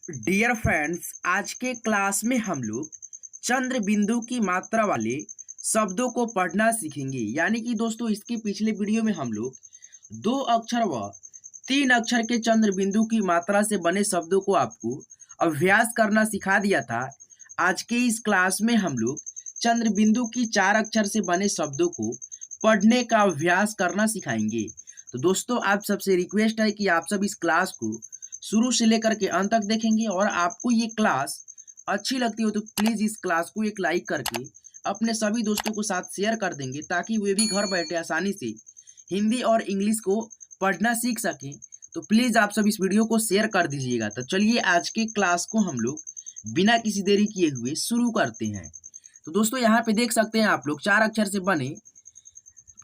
Dear friends, आज के class में हम लोग चंद्र बिंदु की मात्रा वाले शब्दों को पढ़ना सीखेंगे। यानी कि दोस्तों, इसके पिछले वीडियो में हम लोग 2 अक्षर व 3 अक्षर के चंद्र बिंदु की मात्रा से बने शब्दों को आपको अभ्यास करना सिखा दिया था। आज के इस क्लास में हम लोग चंद्र बिंदु की 4 अक्षर से बने शब्दों को पढ़ने का अभ्यास करना सिखाएंगे। तो दोस्तों, आप सबसे रिक्वेस्ट है कि आप सब इस क्लास को शुरू से लेकर के अंत तक देखेंगे और आपको ये क्लास अच्छी लगती हो तो प्लीज़ इस क्लास को एक लाइक करके अपने सभी दोस्तों को साथ शेयर कर देंगे, ताकि वे भी घर बैठे आसानी से हिंदी और इंग्लिश को पढ़ना सीख सकें। तो प्लीज़ आप सब इस वीडियो को शेयर कर दीजिएगा। तो चलिए आज के क्लास को हम लोग बिना किसी देरी किए हुए शुरू करते हैं। तो दोस्तों, यहाँ पे देख सकते हैं आप लोग 4 अक्षर से बने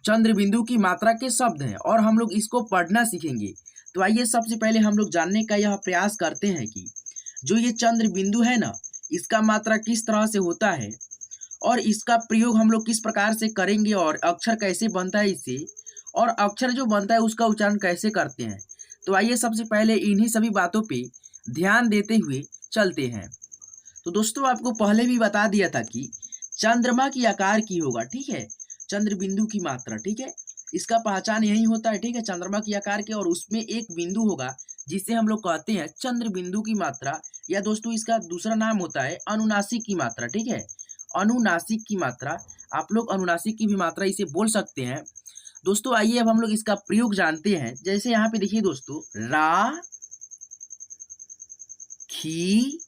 चंद्र बिंदु की मात्रा के शब्द हैं और हम लोग इसको पढ़ना सीखेंगे। तो आइए सबसे पहले हम लोग जानने का यह प्रयास करते हैं कि जो ये चंद्र बिंदु है ना, इसका मात्रा किस तरह से होता है और इसका प्रयोग हम लोग किस प्रकार से करेंगे और अक्षर कैसे बनता है इससे, और अक्षर जो बनता है उसका उच्चारण कैसे करते हैं। तो आइए सबसे पहले इन्हीं सभी बातों पे ध्यान देते हुए चलते हैं। तो दोस्तों, आपको पहले भी बता दिया था कि चंद्रमा की आकार की होगा, ठीक है, चंद्र बिंदु की मात्रा, ठीक है, इसका पहचान यही होता है, ठीक है, चंद्रमा की आकार के, और उसमें एक बिंदु होगा जिसे हम लोग कहते हैं चंद्र बिंदु की मात्रा, या दोस्तों इसका दूसरा नाम होता है अनुनासिक की मात्रा, ठीक है, अनुनासिक की मात्रा। आप लोग अनुनासिक की भी मात्रा इसे बोल सकते हैं। दोस्तों आइए अब हम लोग इसका प्रयोग जानते हैं। जैसे यहाँ पे देखिए दोस्तों, रा खी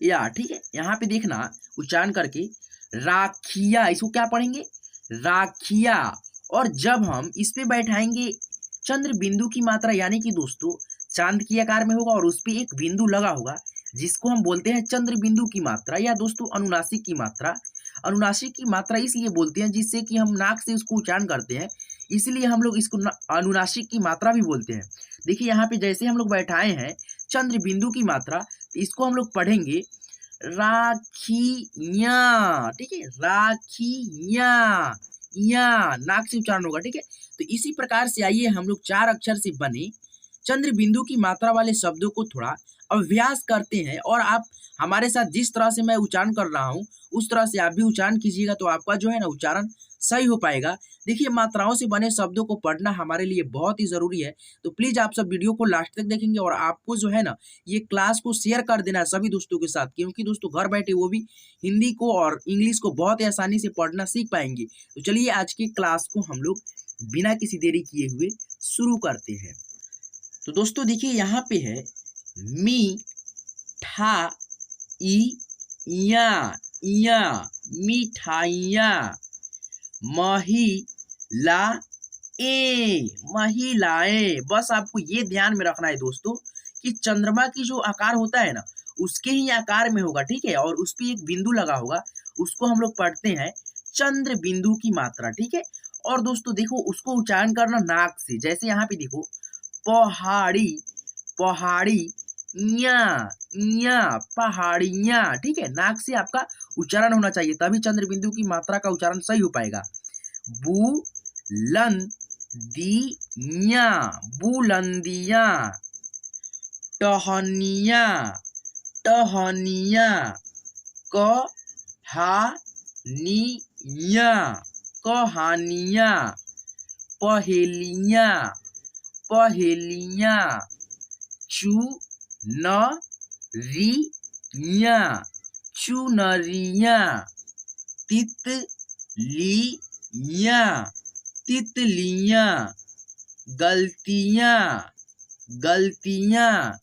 या, ठीक है, यहाँ पे देखना उच्चारण करके राखिया, इसको क्या पढ़ेंगे, राखिया। और जब हम इस पे बैठाएंगे चंद्र बिंदु की मात्रा, यानी कि दोस्तों चांद की आकार में होगा और उस पे एक बिंदु लगा होगा जिसको हम बोलते हैं चंद्र बिंदु की मात्रा, या दोस्तों अनुनासिक की मात्रा। अनुनासिक की मात्रा इसलिए बोलते हैं जिससे कि हम नाक से उसको उच्चारण करते हैं, इसलिए हम लोग इसको अनुनासिक की मात्रा भी बोलते हैं। देखिए यहाँ पे जैसे हम लोग बैठाए हैं चंद्र बिंदु की मात्रा, तो इसको हम लोग पढ़ेंगे राखिया, ठीक है, राखिया, या नाक से उच्चारण होगा, ठीक है। तो इसी प्रकार से आइए हम लोग 4 अक्षर से बने चंद्र बिंदु की मात्रा वाले शब्दों को थोड़ा अभ्यास करते हैं, और आप हमारे साथ जिस तरह से मैं उच्चारण कर रहा हूँ उस तरह से आप भी उच्चारण कीजिएगा, तो आपका जो है ना उच्चारण सही हो पाएगा। देखिए, मात्राओं से बने शब्दों को पढ़ना हमारे लिए बहुत ही जरूरी है। तो प्लीज आप सब वीडियो को लास्ट तक देखेंगे और आपको जो है ना ये क्लास को शेयर कर देना है सभी दोस्तों के साथ, क्योंकि दोस्तों घर बैठे वो भी हिंदी को और इंग्लिश को बहुत ही आसानी से पढ़ना सीख पाएंगे। तो चलिए आज की क्लास को हम लोग बिना किसी देरी किए हुए शुरू करते हैं। तो दोस्तों देखिए, यहाँ पे है मी ठा ई या मिठाइया, महिला ए महिलाएं। बस आपको ये ध्यान में रखना है दोस्तों कि चंद्रमा की जो आकार होता है ना उसके ही आकार में होगा, ठीक है, और उस पे एक बिंदु लगा होगा, उसको हम लोग पढ़ते हैं चंद्र बिंदु की मात्रा, ठीक है। और दोस्तों देखो, उसको उच्चारण करना नाक से। जैसे यहाँ पे देखो, पहाड़ी पहाड़ी, या पहाड़ियाँ, ठीक है, नाक से आपका उच्चारण होना चाहिए, तभी चंद्र बिंदु की मात्रा का उच्चारण सही हो पाएगा। बुलंदियाँ बुलंदियाँ, टहनियाँ टहनियाँ, कहानियाँ कहानियाँ, पहेलियाँ पहेलियाँ, चुनरियाँ चुनरियाँ, तितलियाँ तितलियाँ, गलतियाँ गलतियाँ,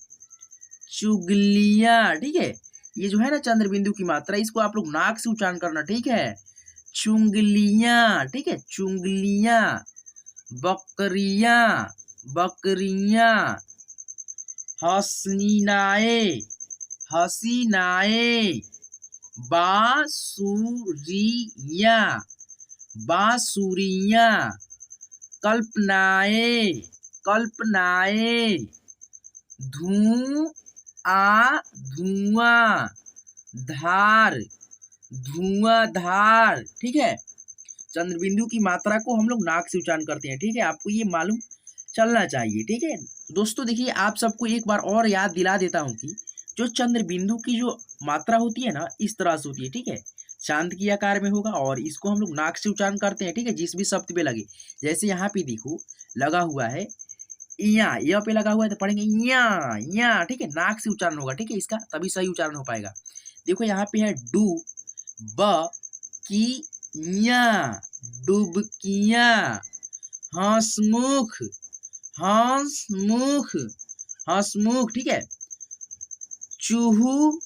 चुगलियाँ, ठीक है। ये जो है ना चंद्र बिंदु की मात्रा, इसको आप लोग नाक से उच्चारण करना, ठीक है, चुंगलियाँ, ठीक है, चुंगलियाँ, बकरियाँ बकरियाँ, हसीनाए हसीनाए, बांसुरियाँ बांसुरियाँ, कल्पनाएँ कल्पनाएँ, धुआं धुआं, धार धुआंधार, ठीक है। चंद्र बिंदु की मात्रा को हम लोग नाक से उच्चारण करते हैं, ठीक है, आपको ये मालूम चलना चाहिए, ठीक है। दोस्तों देखिए, आप सबको एक बार और याद दिला देता हूँ कि जो चंद्र बिंदु की जो मात्रा होती है ना, इस तरह से होती है, ठीक है। चांद की आकार में होगा और इसको हम लोग नाक से उच्चारण करते हैं, ठीक है, जिस भी शब्द पे लगे। जैसे यहाँ पे देखो लगा हुआ है इया, य पे लगा हुआ है तो पढ़ेंगे या या, ठीक है, नाक से उच्चारण होगा, ठीक है, इसका तभी सही उच्चारण हो पाएगा। देखो यहाँ पे है डू ब की या, डुबकिया, हंसमुख, हंसमुख, हंसमुख, ठीक है। चूहू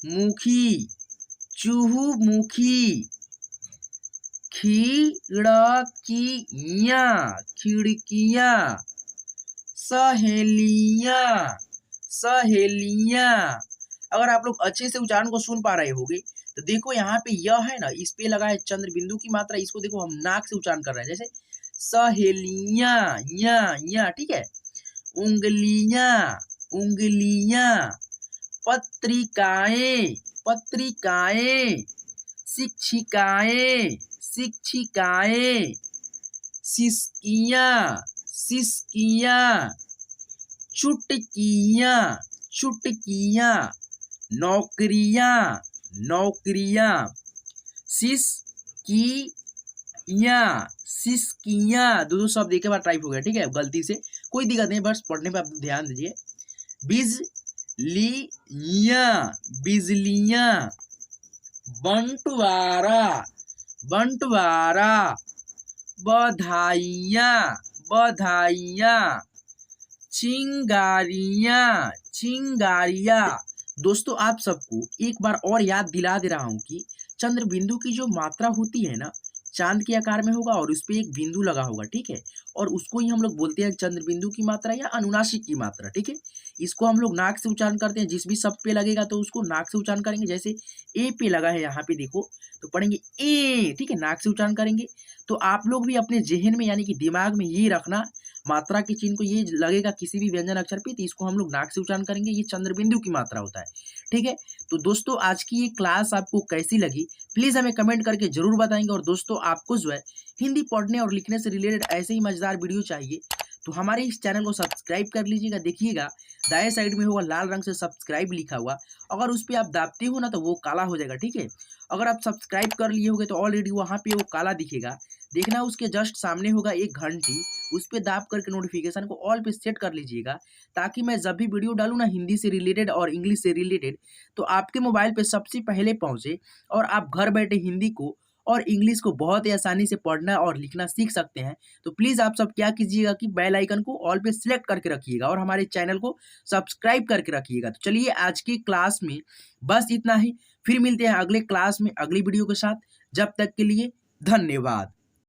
मुखी, चूहू मुखी, खिड़कियाँ, खिड़कियाँ, सहेलियाँ, सहेलियाँ। अगर आप लोग अच्छे से उच्चारण को सुन पा रहे होंगे तो देखो यहाँ पे यह है ना, इस पे लगा है चंद्र बिंदु की मात्रा, इसको देखो हम नाक से उच्चारण कर रहे हैं, जैसे सहेलियाँ, या, ठीक है। उंगलियाँ, उंगलियाँ, पत्रिकाएं, पत्रिकाएं, शिक्षिकाएं, शिक्षिकाएं, सिसकियाँ, सिसकियाँ, चुटकियाँ, चुटकियाँ, नौकरियाँ, नौकरियाँ, सिसकियाँ, सिसकियाँ। दो शब्द एक बार टाइप हो गया, ठीक है, गलती से, कोई दिक्कत नहीं, बस पढ़ने पे आप ध्यान दीजिए। बिजलियाँ, बिजलियाँ, बंटवारा, बंटवारा, बधाइयाँ, बधाइयाँ, चिंगारियाँ, चिंगारियाँ। दोस्तों आप सबको एक बार और याद दिला दे रहा हूँ कि चंद्र बिंदु की जो मात्रा होती है ना, चांद के आकार में होगा और उस पे एक बिंदु लगा होगा, ठीक है, और उसको ही हम लोग बोलते हैं चंद्र बिंदु की मात्रा या अनुनासिक की मात्रा, ठीक है। इसको हम लोग नाक से उच्चारण करते हैं, जिस भी शब्द पे लगेगा तो उसको नाक से उच्चारण करेंगे। जैसे ए पे लगा है यहाँ पे देखो तो पढ़ेंगे ए, ठीक है, नाक से उच्चारण करेंगे। तो आप लोग भी अपने जेहन में यानी कि दिमाग में ये रखना, मात्रा के चिन्ह को ये लगेगा किसी भी व्यंजन अक्षर पे तो इसको हम लोग नाक से उच्चारण करेंगे, ये चंद्र बिंदु की मात्रा होता है, ठीक है। तो दोस्तों आज की ये क्लास आपको कैसी लगी प्लीज़ हमें कमेंट करके जरूर बताएंगे। और दोस्तों आपको जो है हिंदी पढ़ने और लिखने से रिलेटेड ऐसे ही मजेदार वीडियो चाहिए तो हमारे इस चैनल को सब्सक्राइब कर लीजिएगा। देखिएगा दाएं साइड में होगा लाल रंग से सब्सक्राइब लिखा हुआ, अगर उस पर आप दाबते हो ना तो वो काला हो जाएगा, ठीक है। अगर आप सब्सक्राइब कर लिए होगे तो ऑलरेडी वहाँ पे वो काला दिखेगा, देखना उसके जस्ट सामने होगा एक घंटी, उस पर दाब करके नोटिफिकेशन को ऑल पे सेट कर लीजिएगा, ताकि मैं जब भी वीडियो डालूँ ना हिंदी से रिलेटेड और इंग्लिश से रिलेटेड तो आपके मोबाइल पे सबसे पहले पहुँचे और आप घर बैठे हिंदी को और इंग्लिश को बहुत ही आसानी से पढ़ना और लिखना सीख सकते हैं। तो प्लीज़ आप सब क्या कीजिएगा कि बेल आइकन को ऑल पे सिलेक्ट करके रखिएगा और हमारे चैनल को सब्सक्राइब करके रखिएगा। तो चलिए आज की क्लास में बस इतना ही, फिर मिलते हैं अगले क्लास में अगली वीडियो के साथ। जब तक के लिए धन्यवाद।